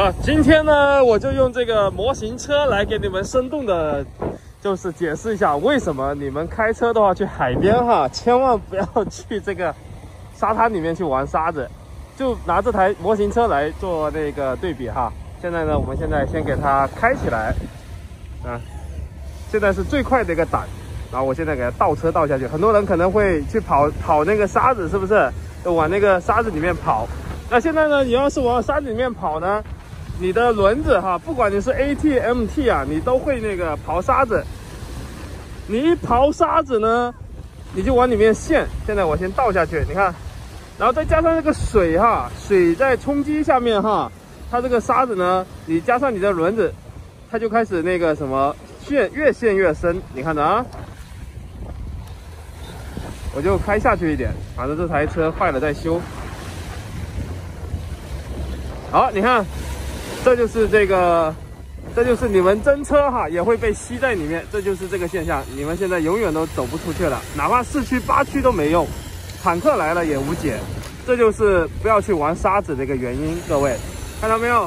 好，今天呢，我就用这个模型车来给你们生动的，就是解释一下为什么你们开车的话去海边哈，千万不要去这个沙滩里面去玩沙子，就拿这台模型车来做那个对比哈。现在呢，我们现在先给它开起来，现在是最快的一个档，然后我现在给它倒车倒下去。很多人可能会去跑那个沙子，是不是？往那个沙子里面跑。那现在呢，你要是往沙子里面跑呢？你的轮子哈，不管你是 AT、MT 啊，你都会那个刨沙子。你一刨沙子呢，你就往里面陷。现在我先倒下去，你看，然后再加上这个水哈，水在冲击下面哈，它这个沙子呢，你加上你的轮子，它就开始那个什么越陷越深。你看着啊，我就开下去一点，反正这台车坏了再修。好，你看。这就是你们真车哈，也会被吸在里面，这就是这个现象。你们现在永远都走不出去了，哪怕4驱、8驱都没用，坦克来了也无解。这就是不要去玩沙子的一个原因，各位看到没有？